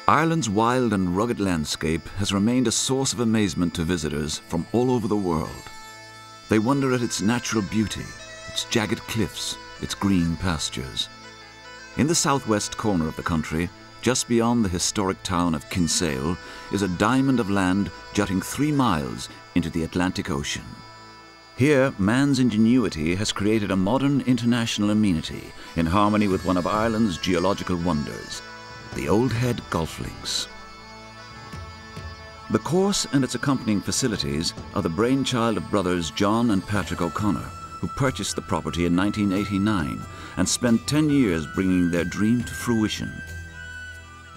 Ireland's wild and rugged landscape has remained a source of amazement to visitors from all over the world. They wonder at its natural beauty, its jagged cliffs, its green pastures. In the southwest corner of the country, just beyond the historic town of Kinsale, is a diamond of land jutting 3 miles into the Atlantic Ocean. Here, man's ingenuity has created a modern international amenity in harmony with one of Ireland's geological wonders, the Old Head Golf Links. The course and its accompanying facilities are the brainchild of brothers John and Patrick O'Connor, who purchased the property in 1989 and spent 10 years bringing their dream to fruition.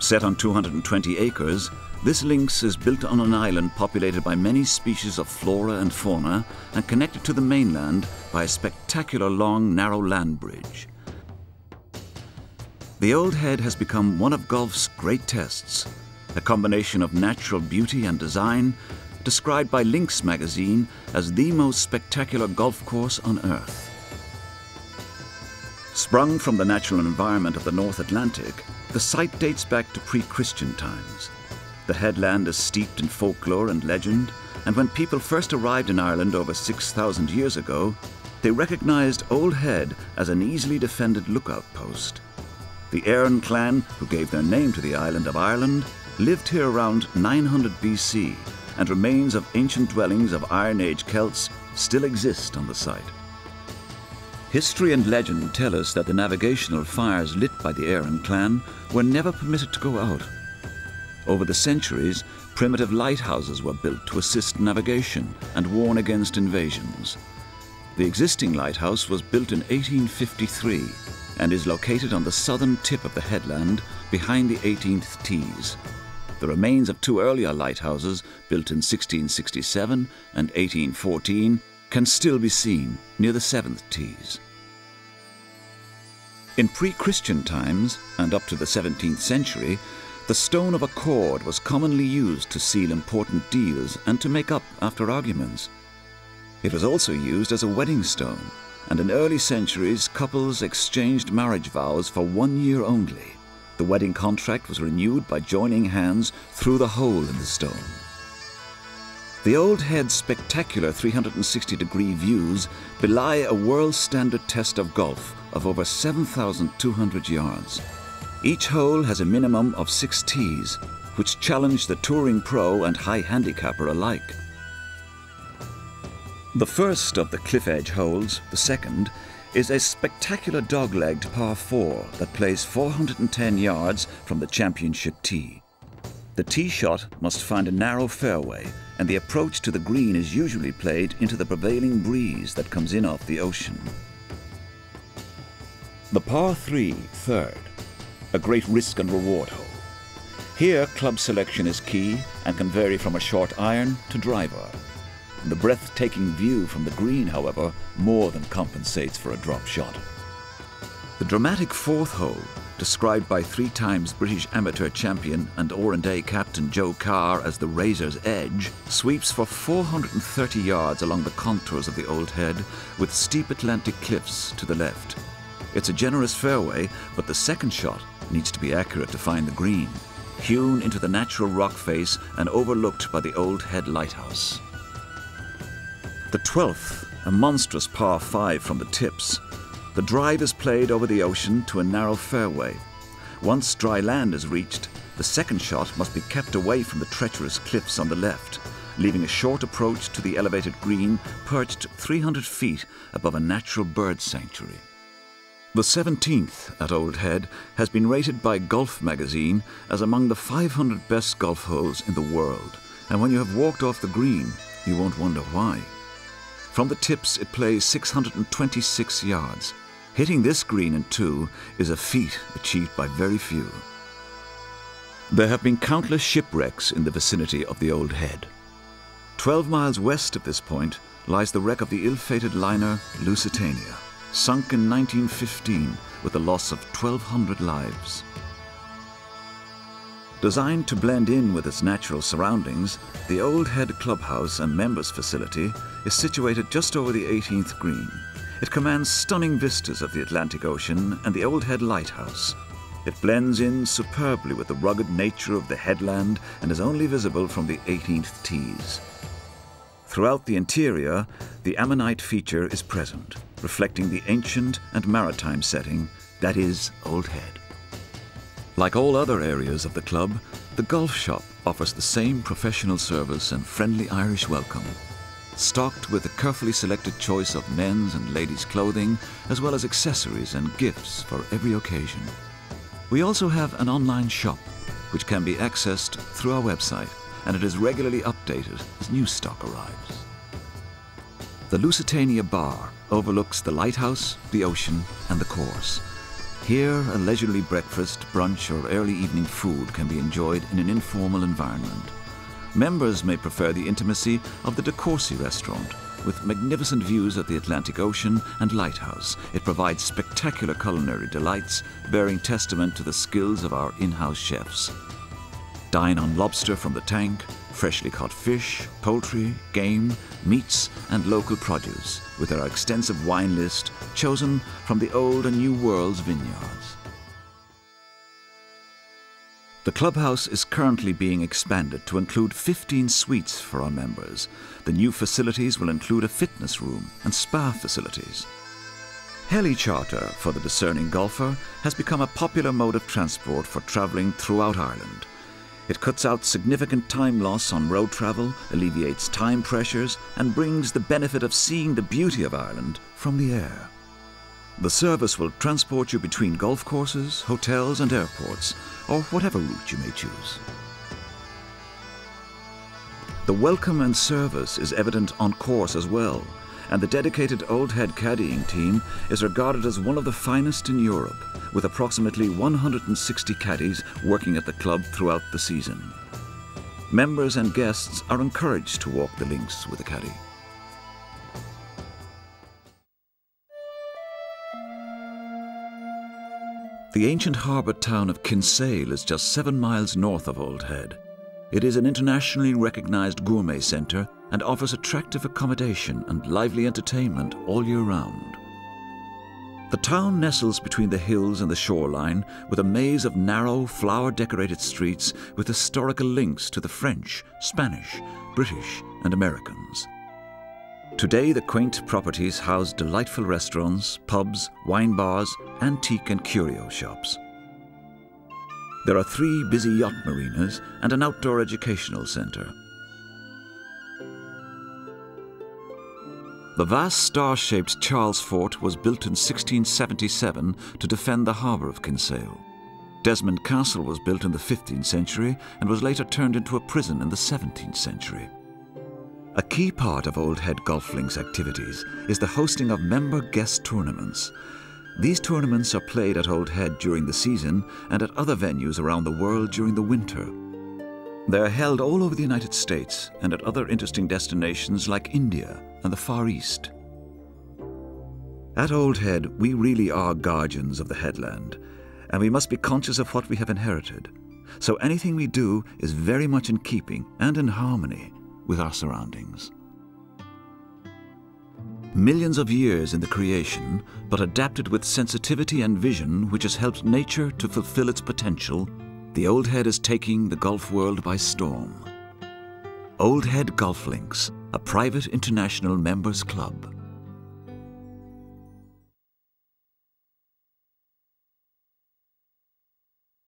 Set on 220 acres, this links is built on an island populated by many species of flora and fauna and connected to the mainland by a spectacular long, narrow land bridge. The Old Head has become one of golf's great tests, a combination of natural beauty and design, described by Links magazine as the most spectacular golf course on Earth. Sprung from the natural environment of the North Atlantic, the site dates back to pre-Christian times. The headland is steeped in folklore and legend, and when people first arrived in Ireland over 6,000 years ago, they recognized Old Head as an easily defended lookout post. The Éireann clan, who gave their name to the island of Ireland, lived here around 900 BC, and remains of ancient dwellings of Iron Age Celts still exist on the site. History and legend tell us that the navigational fires lit by the Éireann clan were never permitted to go out. Over the centuries, primitive lighthouses were built to assist navigation and warn against invasions. The existing lighthouse was built in 1853 and is located on the southern tip of the headland behind the 18th tees. The remains of 2 earlier lighthouses, built in 1667 and 1814, can still be seen near the 7th tees. In pre-Christian times, and up to the 17th century, the stone of accord was commonly used to seal important deals and to make up after arguments. It was also used as a wedding stone, and in early centuries couples exchanged marriage vows for 1 year only. The wedding contract was renewed by joining hands through the hole in the stone. The Old Head's spectacular 360-degree views belie a world-standard test of golf of over 7,200 yards. Each hole has a minimum of 6 tees, which challenge the touring pro and high handicapper alike. The first of the cliff edge holes, the second, is a spectacular dog-legged par 4 that plays 410 yards from the championship tee. The tee shot must find a narrow fairway, and the approach to the green is usually played into the prevailing breeze that comes in off the ocean. The par 3, third, a great risk and reward hole. Here, club selection is key and can vary from a short iron to driver. The breathtaking view from the green, however, more than compensates for a drop shot. The dramatic 4th hole, described by 3 times British amateur champion and Oran-Day captain Joe Carr as the Razor's Edge, sweeps for 430 yards along the contours of the Old Head with steep Atlantic cliffs to the left. It's a generous fairway, but the second shot needs to be accurate to find the green, hewn into the natural rock face and overlooked by the Old Head Lighthouse. The 12th, a monstrous par 5 from the tips. The drive is played over the ocean to a narrow fairway. Once dry land is reached, the second shot must be kept away from the treacherous cliffs on the left, leaving a short approach to the elevated green perched 300 feet above a natural bird sanctuary. The 17th at Old Head has been rated by Golf magazine as among the 500 best golf holes in the world, and when you have walked off the green, you won't wonder why. From the tips, it plays 626 yards. Hitting this green in 2 is a feat achieved by very few. There have been countless shipwrecks in the vicinity of the Old Head. 12 miles west of this point lies the wreck of the ill-fated liner Lusitania, sunk in 1915 with a loss of 1,200 lives. Designed to blend in with its natural surroundings, the Old Head Clubhouse and Members Facility is situated just over the 18th green. It commands stunning vistas of the Atlantic Ocean and the Old Head Lighthouse. It blends in superbly with the rugged nature of the headland and is only visible from the 18th tees. Throughout the interior, the Ammonite feature is present, reflecting the ancient and maritime setting that is Old Head. Like all other areas of the club, the golf shop offers the same professional service and friendly Irish welcome, stocked with a carefully selected choice of men's and ladies' clothing, as well as accessories and gifts for every occasion. We also have an online shop, which can be accessed through our website, and it is regularly updated as new stock arrives. The Lusitania Bar overlooks the lighthouse, the ocean, and the course. Here, a leisurely breakfast, brunch, or early evening food can be enjoyed in an informal environment. Members may prefer the intimacy of the De Courcy restaurant. With magnificent views of the Atlantic Ocean and lighthouse, it provides spectacular culinary delights, bearing testament to the skills of our in-house chefs. Dine on lobster from the tank, freshly caught fish, poultry, game, meats, and local produce, with our extensive wine list chosen from the old and new world's vineyards. The clubhouse is currently being expanded to include 15 suites for our members. The new facilities will include a fitness room and spa facilities. Heli-charter for the discerning golfer has become a popular mode of transport for travelling throughout Ireland. It cuts out significant time loss on road travel, alleviates time pressures, and brings the benefit of seeing the beauty of Ireland from the air. The service will transport you between golf courses, hotels, and airports, or whatever route you may choose. The welcome and service is evident on course as well, and the dedicated Old Head caddying team is regarded as one of the finest in Europe, with approximately 160 caddies working at the club throughout the season. Members and guests are encouraged to walk the links with a caddy. The ancient harbour town of Kinsale is just 7 miles north of Old Head. It is an internationally recognised gourmet centre and offers attractive accommodation and lively entertainment all year round. The town nestles between the hills and the shoreline with a maze of narrow, flower-decorated streets with historical links to the French, Spanish, British and Americans. Today, the quaint properties house delightful restaurants, pubs, wine bars, antique and curio shops. There are 3 busy yacht marinas and an outdoor educational centre. The vast star-shaped Charles Fort was built in 1677 to defend the harbour of Kinsale. Desmond Castle was built in the 15th century and was later turned into a prison in the 17th century. A key part of Old Head Golf Links activities is the hosting of member guest tournaments. These tournaments are played at Old Head during the season and at other venues around the world during the winter. They are held all over the United States and at other interesting destinations like India and the Far East. At Old Head, we really are guardians of the headland, and we must be conscious of what we have inherited. So anything we do is very much in keeping and in harmony with our surroundings. Millions of years in the creation, but adapted with sensitivity and vision which has helped nature to fulfill its potential, the Old Head is taking the golf world by storm. Old Head Golf Links, a private international members club.